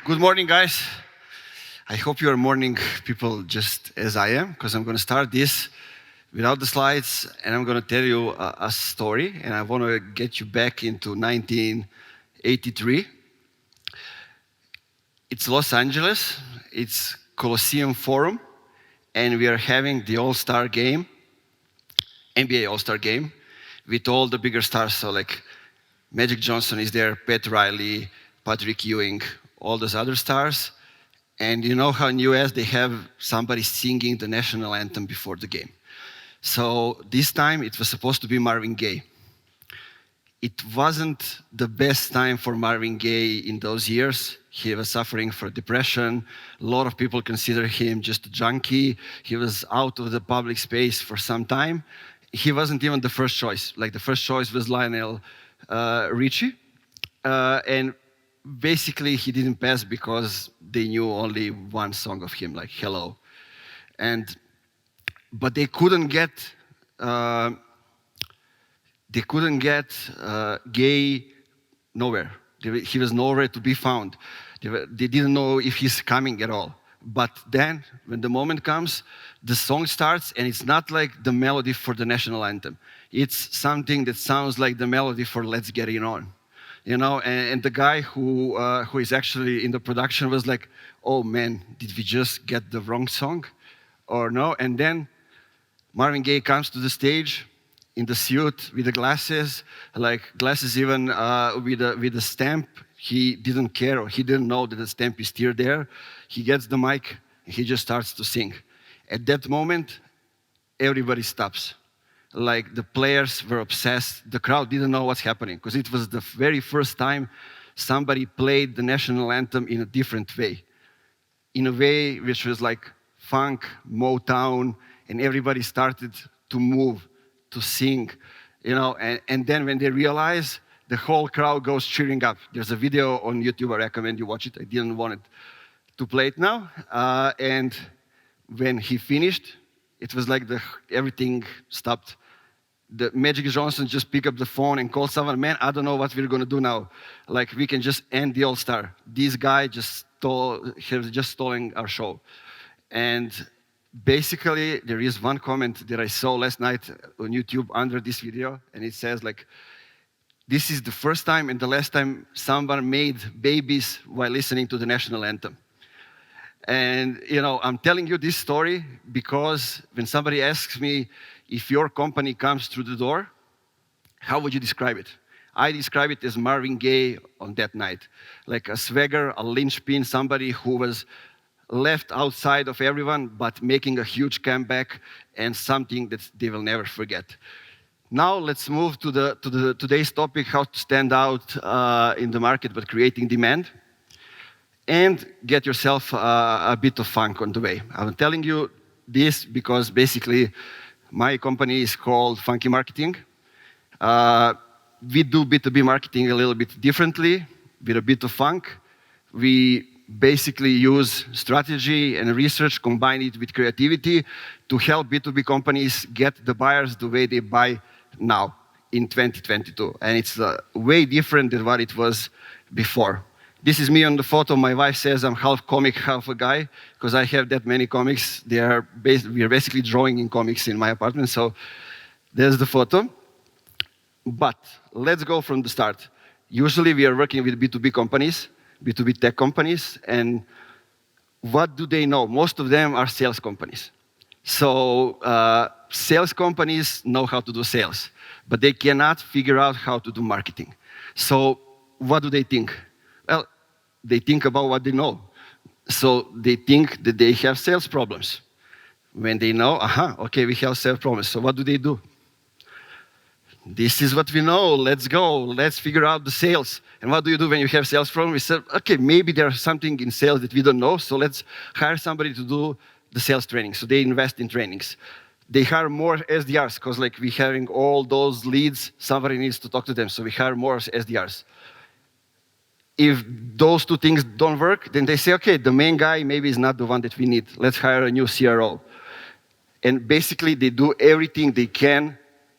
Good morning, guys. I hope you are morning people just as I am, because I'm going to start this without the slides, and I'm going to tell you a story, and I want to get you back into 1983. It's Los Angeles, it's Coliseum Forum, and we are having the All-Star game, NBA All-Star game, with all the bigger stars, so like Magic Johnson is there, Pat Riley, Patrick Ewing, all those other stars. And you know how in US they have somebody singing the national anthem before the game. So this time it was supposed to be Marvin Gaye. It wasn't the best time for Marvin Gaye in those years. He was suffering from depression. A lot of people consider him just a junkie. He was out of the public space for some time. He wasn't even the first choice. Like the first choice was Lionel Richie. And basically, he didn't pass because they knew only one song of him, like "Hello," but they couldn't get Gaye nowhere. He was nowhere to be found. They didn't know if he's coming at all. But then, when the moment comes, the song starts, and it's not like the melody for the national anthem. It's something that sounds like the melody for "Let's Get It On." You know, and the guy who is actually in the production was like, "Oh man, did we just get the wrong song, or no?" And then Marvin Gaye comes to the stage in the suit with the glasses, even with a stamp. He didn't care, or he didn't know that the stamp is still there. He gets the mic, and he just starts to sing. At that moment, everybody stops. Like the players were obsessed. The crowd didn't know what's happening because it was the very first time somebody played the national anthem in a different way. In a way which was like funk, Motown, and everybody started to move, to sing, you know, and then when they realize, the whole crowd goes cheering up. There's a video on YouTube, I recommend you watch it. I didn't want it to play it now. And when he finished, it was like everything stopped. The Magic Johnson just picked up the phone and called someone, "Man, I don't know what we're going to do now. Like, we can just end the All-Star. This guy has just stolen our show." And basically, there is one comment that I saw last night on YouTube under this video, and it says, like, "This is the first time and the last time someone made babies while listening to the national anthem." And, you know, I'm telling you this story because when somebody asks me, if your company comes through the door, how would you describe it? I describe it as Marvin Gaye on that night. Like a swagger, a linchpin, somebody who was left outside of everyone, but making a huge comeback and something that they will never forget. Now let's move to today's topic, how to stand out in the market but creating demand. And get yourself a bit of funk on the way. I'm telling you this because basically my company is called Funky Marketing. We do B2B marketing a little bit differently with a bit of funk. We basically use strategy and research, combine it with creativity to help B2B companies get the buyers the way they buy now in 2022. And it's way different than what it was before. This is me on the photo. My wife says I'm half comic, half a guy, because I have that many comics. We are basically drawing in comics in my apartment, so there's the photo. But let's go from the start. Usually we are working with B2B companies, B2B tech companies, and what do they know? Most of them are sales companies. So sales companies know how to do sales, but they cannot figure out how to do marketing. So what do they think? Well, they think about what they know. So they think that they have sales problems. When they know, okay, we have sales problems. So what do? This is what we know. Let's go. Let's figure out the sales. And what do you do when you have sales problems? We said, okay, maybe there's something in sales that we don't know, so let's hire somebody to do the sales training. So they invest in trainings. They hire more SDRs, because like we're having all those leads, somebody needs to talk to them, so we hire more SDRs. If those two things don't work, then they say, okay, the main guy maybe is not the one that we need. Let's hire a new CRO. And basically, they do everything they can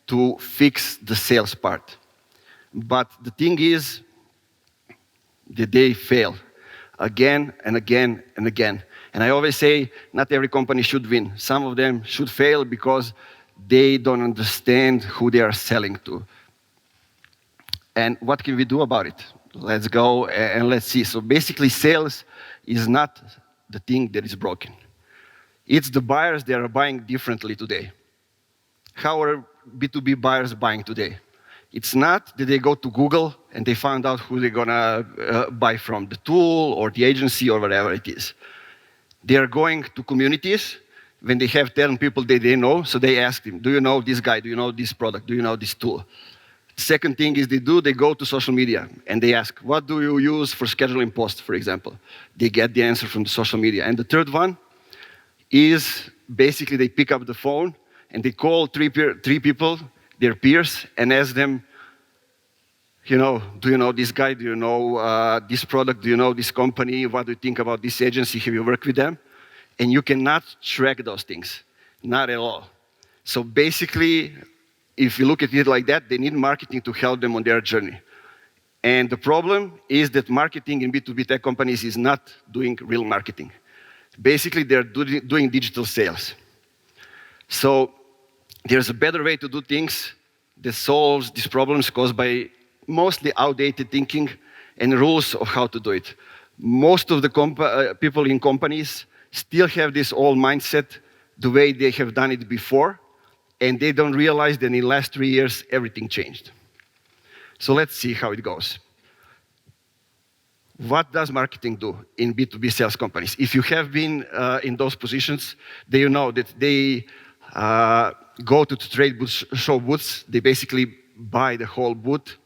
to fix the sales part. But the thing is that they fail. again and again and again. And I always say, not every company should win. Some of them should fail because they don't understand who they are selling to. And what can we do about it? Let's go and let's see. So basically, sales is not the thing that is broken. It's the buyers that are buying differently today. How are B2B buyers buying today? It's not that they go to Google and they find out who they're gonna buy from, the tool or the agency or whatever it is. They are going to communities when they have 10 people that they know, so they ask them, do you know this guy? Do you know this product? Do you know this tool? Second thing is they go to social media and they ask, what do you use for scheduling posts, for example? They get the answer from the social media. And the third one is basically they pick up the phone and they call three people, their peers, and ask them, do you know this guy? Do you know this product? Do you know this company? What do you think about this agency? Have you worked with them? And you cannot track those things, not at all. So basically, if you look at it like that, they need marketing to help them on their journey. And the problem is that marketing in B2B tech companies is not doing real marketing. Basically, they're doing digital sales. So there's a better way to do things that solves these problems caused by mostly outdated thinking and rules of how to do it. Most of the people in companies still have this old mindset the way they have done it before, and they don't realize that in the last 3 years, everything changed. So let's see how it goes. What does marketing do in B2B sales companies? If you have been in those positions, then you know that they go to the trade booths, show booths, they basically buy the whole booth,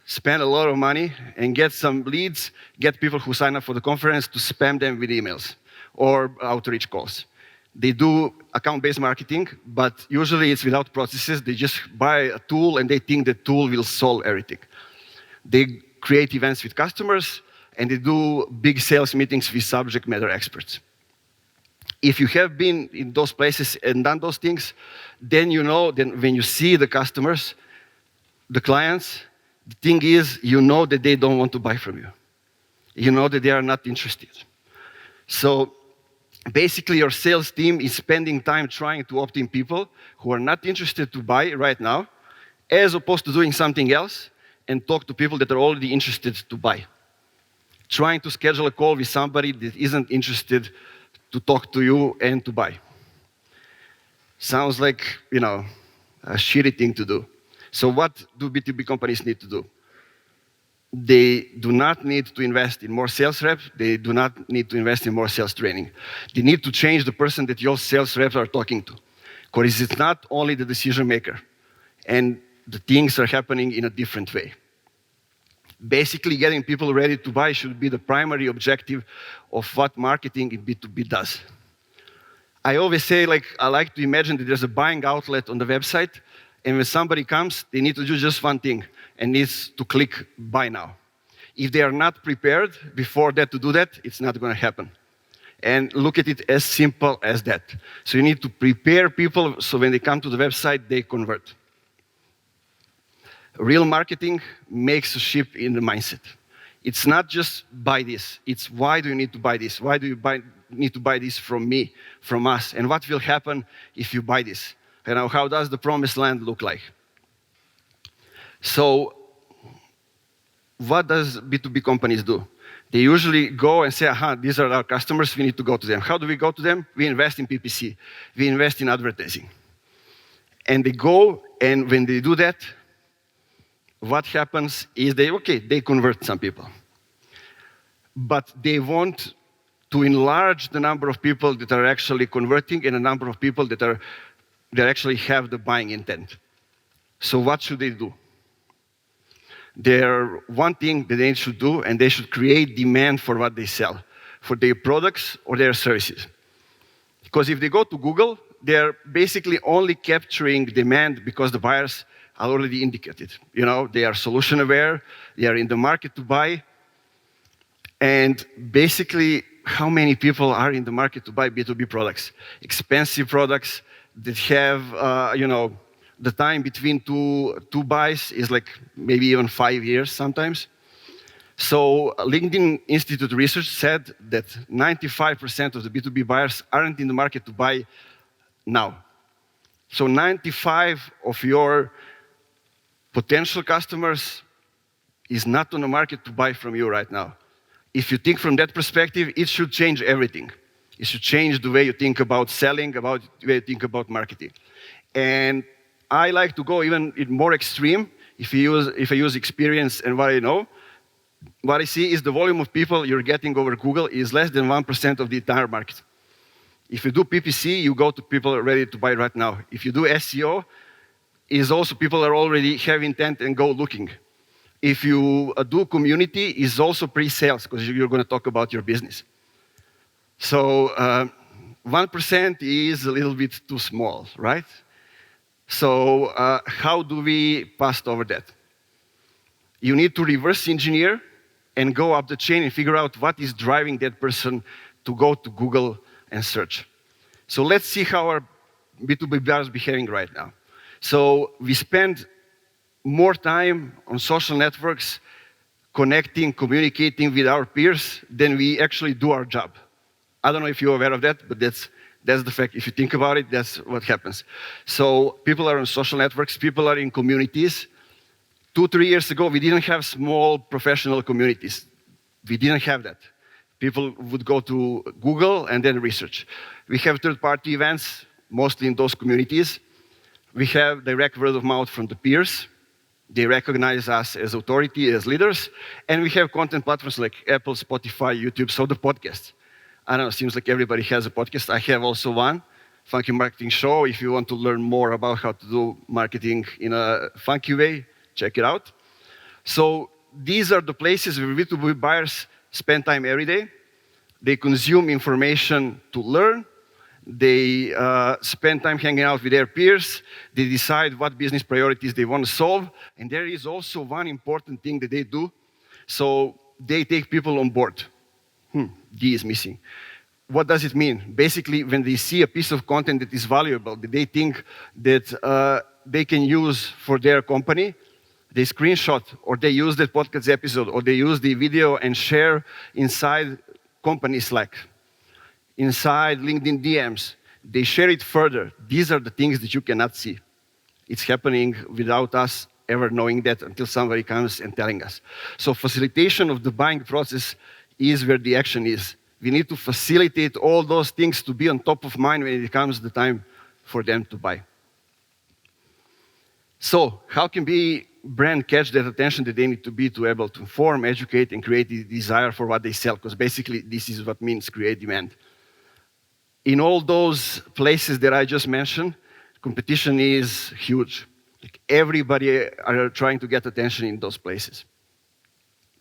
spend a lot of money, and get some leads, get people who sign up for the conference to spam them with emails or outreach calls. They do account-based marketing, but usually it's without processes. They just buy a tool and they think the tool will solve everything. They create events with customers and they do big sales meetings with subject matter experts. If you have been in those places and done those things, then you know that when you see the customers, the clients, the thing is, you know that they don't want to buy from you. You know that they are not interested. So basically, your sales team is spending time trying to opt in people who are not interested to buy right now, as opposed to doing something else and talk to people that are already interested to buy. Trying to schedule a call with somebody that isn't interested to talk to you and to buy. Sounds like, a shitty thing to do. So what do B2B companies need to do? They do not need to invest in more sales reps. They do not need to invest in more sales training. They need to change the person that your sales reps are talking to. Because it's not only the decision maker. And the things are happening in a different way. Basically, getting people ready to buy should be the primary objective of what marketing in B2B does. I always say, I like to imagine that there's a buying outlet on the website, and when somebody comes, they need to do just one thing, and needs to click buy now. If they are not prepared before that to do that, it's not going to happen. And look at it as simple as that. So you need to prepare people so when they come to the website, they convert. Real marketing makes a shift in the mindset. It's not just buy this. It's why do you need to buy this? Why do you need to buy this from me, from us? And what will happen if you buy this? How does the promised land look like? So what does B2B companies do? They usually go and say, these are our customers, we need to go to them. How do we go to them? We invest in PPC. We invest in advertising. And they go, and when they do that, what happens is they convert some people. But they want to enlarge the number of people that are actually converting and the number of people that actually have the buying intent. So what should they do? There's one thing that they should do, and they should create demand for what they sell, for their products or their services. Because if they go to Google, they're basically only capturing demand because the buyers are already indicated. They are solution aware, they are in the market to buy. And basically, how many people are in the market to buy B2B products? Expensive products that have, the time between two buys is maybe even 5 years sometimes. So LinkedIn Institute research said that 95% of the B2B buyers aren't in the market to buy now. So 95 of your potential customers is not on the market to buy from you right now. If you think from that perspective, it should change everything. It should change the way you think about selling, about the way you think about marketing. And I like to go even more extreme. If I use experience and what I know, what I see is the volume of people you're getting over Google is less than 1% of the entire market. If you do PPC, you go to people ready to buy right now. If you do SEO, is also people are already have intent and go looking. If you do community, is also pre-sales because you're going to talk about your business. So 1% is a little bit too small, right? So how do we pass over that? You need to reverse engineer and go up the chain and figure out what is driving that person to go to Google and search. So let's see how our B2B buyers are behaving right now. So we spend more time on social networks, connecting, communicating with our peers than we actually do our job. I don't know if you're aware of that, but that's the fact. If you think about it, that's what happens. So people are on social networks, people are in communities. 2-3 years ago, we didn't have small professional communities. We didn't have that. People would go to Google and then research. We have third-party events, mostly in those communities. We have direct word of mouth from the peers. They recognize us as authority, as leaders. And we have content platforms like Apple, Spotify, YouTube, so the podcasts. I don't know, it seems like everybody has a podcast. I have also one, Funky Marketing Show. If you want to learn more about how to do marketing in a funky way, check it out. So these are the places where B2B buyers spend time every day. They consume information to learn. They spend time hanging out with their peers. They decide what business priorities they want to solve. And there is also one important thing that they do. So they take people on board. D is missing. What does it mean? Basically, when they see a piece of content that is valuable, that they think that they can use for their company, they screenshot, or they use that podcast episode, or they use the video and share inside company Slack, inside LinkedIn DMs. They share it further. These are the things that you cannot see. It's happening without us ever knowing that until somebody comes and telling us. So facilitation of the buying process is where the action is. We need to facilitate all those things to be on top of mind when it comes the time for them to buy. So how can brand catch that attention that they need to be to able to inform, educate, and create the desire for what they sell? Because basically, this is what means create demand. In all those places that I just mentioned, competition is huge. Like everybody are trying to get attention in those places.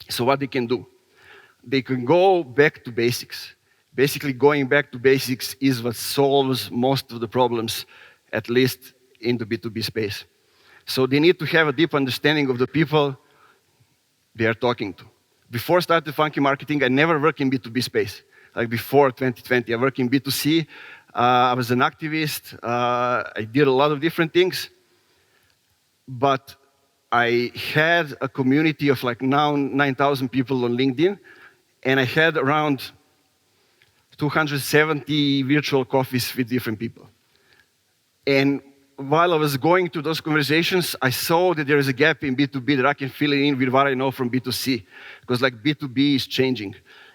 So what they can do? They can go back to basics. Basically, going back to basics is what solves most of the problems, at least in the B2B space. So they need to have a deep understanding of the people they are talking to. Before starting Funky Marketing, I never worked in B2B space. Like before 2020, I worked in B2C. I was an activist. I did a lot of different things. But I had a community of like now 9,000 people on LinkedIn. And I had around 270 virtual coffees with different people. And while I was going through those conversations, I saw that there is a gap in B2B that I can fill in with what I know from B2C. Because like B2B is changing.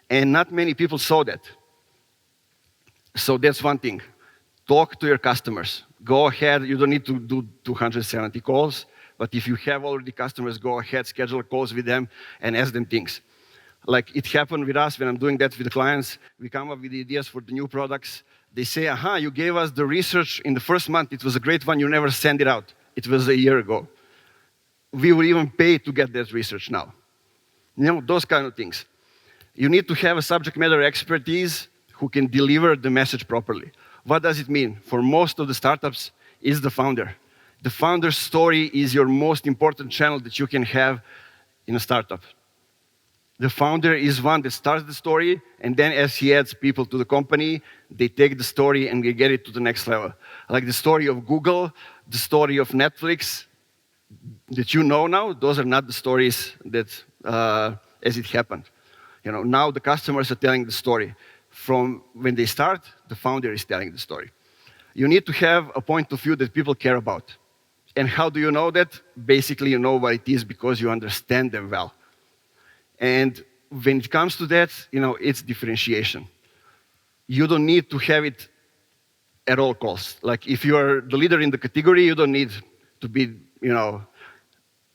And not many people saw that. So that's one thing. Talk to your customers. Go ahead. You don't need to do 270 calls. But if you have already customers, go ahead, schedule calls with them and ask them things. Like it happened with us when I'm doing that with the clients. We come up with ideas for the new products. They say, aha, you gave us the research in the first month. It was a great one. You never sent it out. It was a year ago. We will even pay to get that research now. You know, those kind of things. You need to have a subject matter expertise who can deliver the message properly. What does it mean? For most of the startups, is the founder. The founder's story is your most important channel that you can have in a startup. The founder is one that starts the story, and then as he adds people to the company, they take the story and they get it to the next level. Like the story of Google, the story of Netflix, that you know now, those are not the stories that as it happened. Now the customers are telling the story. From when they start, the founder is telling the story. You need to have a point of view that people care about. And how do you know that? Basically, you know what it is because you understand them well. And when it comes to that, it's differentiation. You don't need to have it at all costs. Like if you are the leader in the category, you don't need to be,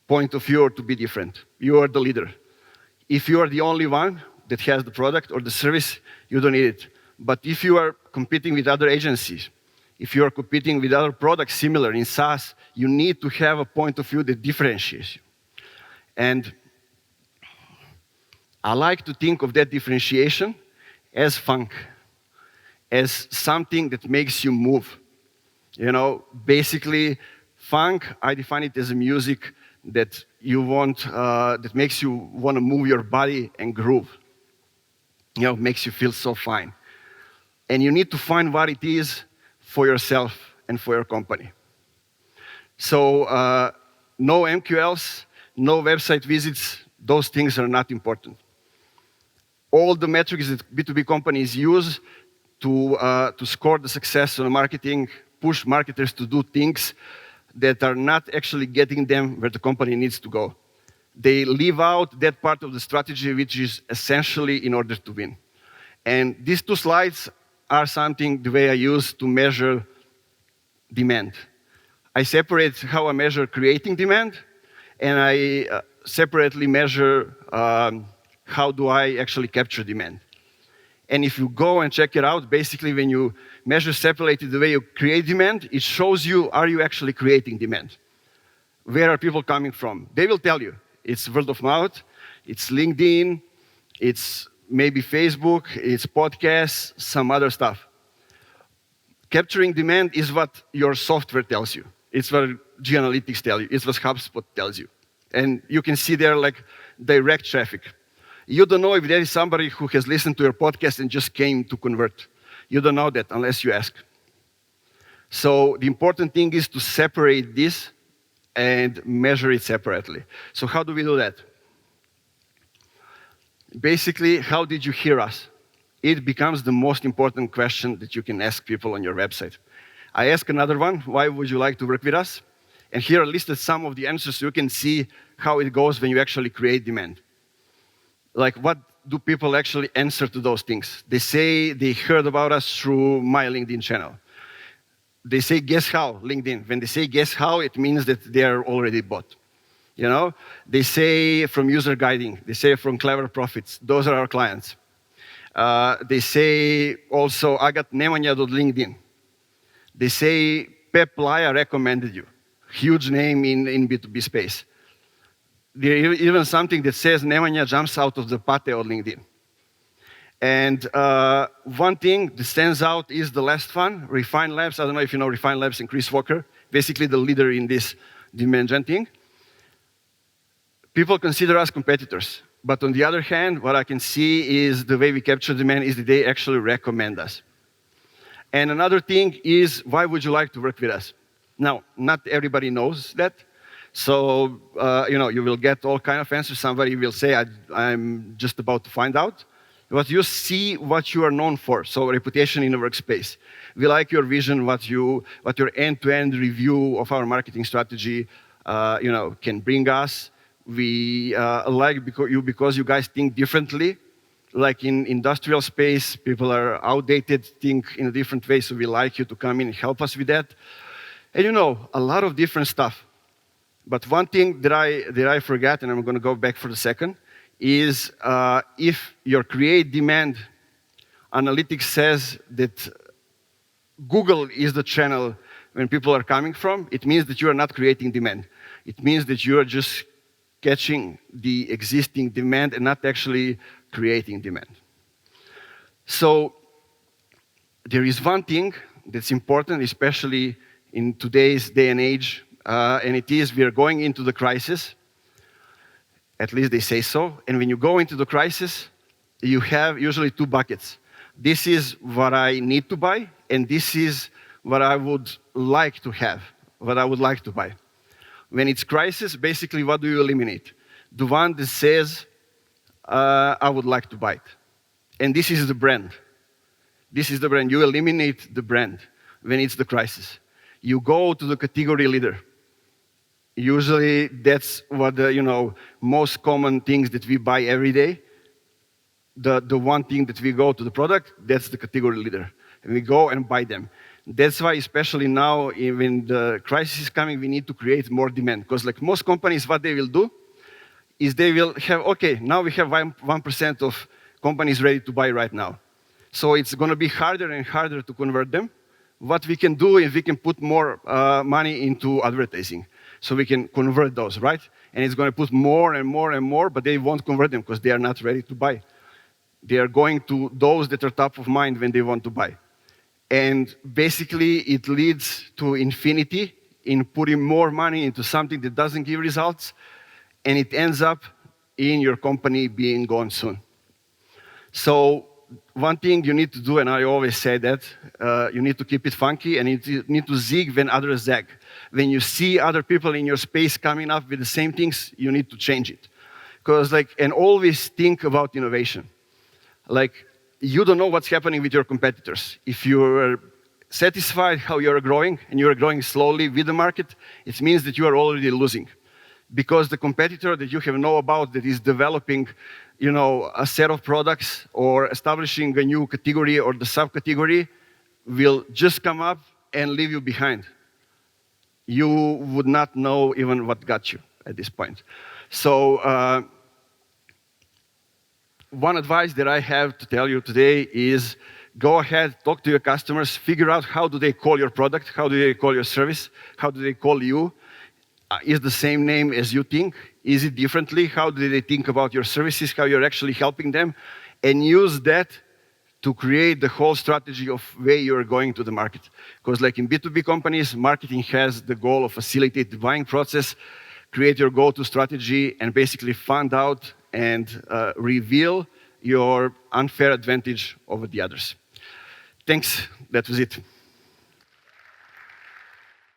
point of view or to be different. You are the leader. If you are the only one that has the product or the service, you don't need it. But if you are competing with other agencies, if you are competing with other products similar in SaaS, you need to have a point of view that differentiates you. And I like to think of that differentiation as funk, as something that makes you move. Basically, funk, I define it as a music that you want, that makes you want to move your body and groove. Makes you feel so fine. And you need to find what it is for yourself and for your company. So no MQLs, no website visits, those things are not important. All the metrics that B2B companies use to score the success on marketing, push marketers to do things that are not actually getting them where the company needs to go. They leave out that part of the strategy which is essentially in order to win. And these two slides are something the way I use to measure demand. I separate how I measure creating demand, and I separately measure how do I actually capture demand. And if you go and check it out, basically when you measure separately the way you create demand, it shows you, are you actually creating demand? Where are people coming from? They will tell you. It's word of mouth, it's LinkedIn, it's maybe Facebook, it's podcasts, some other stuff. Capturing demand is what your software tells you. It's what G-Analytics tells you. It's what HubSpot tells you. And you can see there like direct traffic. You don't know if there is somebody who has listened to your podcast and just came to convert. You don't know that unless you ask. So the important thing is to separate this and measure it separately. So how do we do that? Basically, how did you hear us? It becomes the most important question that you can ask people on your website. I ask another one, why would you like to work with us? And here are listed some of the answers so you can see how it goes when you actually create demand. Like, what do people actually answer to those things? They say they heard about us through my LinkedIn channel. They say, guess how, LinkedIn. When they say guess how, it means that they are already bought. They say from user guiding. They say from Clever Profits. Those are our clients. They say also, I got Nemanja.LinkedIn. They say, Pep Laya recommended you. Huge name in B2B space. There's even something that says Nemanja jumps out of the pate on LinkedIn. And one thing that stands out is the last one, Refine Labs. I don't know if you know Refine Labs and Chris Walker, basically the leader in this demand gen thing. People consider us competitors. But on the other hand, what I can see is the way we capture demand is that they actually recommend us. And another thing is, why would you like to work with us? Now, not everybody knows that. So, you will get all kind of answers. Somebody will say, I'm just about to find out. But you see what you are known for, so reputation in the workspace. We like your vision, what your end-to-end review of our marketing strategy, can bring us. We like you because you guys think differently. Like in industrial space, people are outdated, think in a different way, so we like you to come in and help us with that. And a lot of different stuff. But one thing that I forgot, and I'm going to go back for a second, is if your create demand analytics says that Google is the channel when people are coming from, it means that you are not creating demand. It means that you are just catching the existing demand and not actually creating demand. So there is one thing that's important, especially in today's day and age, and it is we are going into the crisis. At least they say so. And when you go into the crisis, you have usually two buckets. This is what I need to buy, and this is what I would like to have, what I would like to buy. When it's crisis, basically what do you eliminate? The one that says, I would like to buy it. And this is the brand. This is the brand. You eliminate the brand when it's the crisis. You go to the category leader. Usually, that's what the most common things that we buy every day. The one thing that we go to the product, that's the category leader. And we go and buy them. That's why, especially now, when the crisis is coming, we need to create more demand. Because like most companies, what they will do is they will have, okay, now we have 1% of companies ready to buy right now. So it's going to be harder and harder to convert them. What we can do is we can put more money into advertising. So we can convert those, right? And it's going to put more and more and more, but they won't convert them because they are not ready to buy. They are going to those that are top of mind when they want to buy. And basically, it leads to infinity in putting more money into something that doesn't give results, and it ends up in your company being gone soon. So one thing you need to do, and I always say that, you need to keep it funky, and you need to zig when others zag. When you see other people in your space coming up with the same things, you need to change it. And always think about innovation. You don't know what's happening with your competitors. If you're satisfied how you're growing, and you're growing slowly with the market, it means that you are already losing. Because the competitor that you have know about that is developing a set of products or establishing a new category or the subcategory will just come up and leave you behind. You would not know even what got you at this point. So one advice that I have to tell you today is go ahead, talk to your customers, figure out how do they call your product, how do they call your service, how do they call you. Is the same name as you think? Is it differently? How do they think about your services, how you're actually helping them? And use that to create the whole strategy of where you're going to the market. Because like in B2B companies, marketing has the goal of facilitate the buying process, create your go-to strategy, and basically find out and reveal your unfair advantage over the others. Thanks, that was it.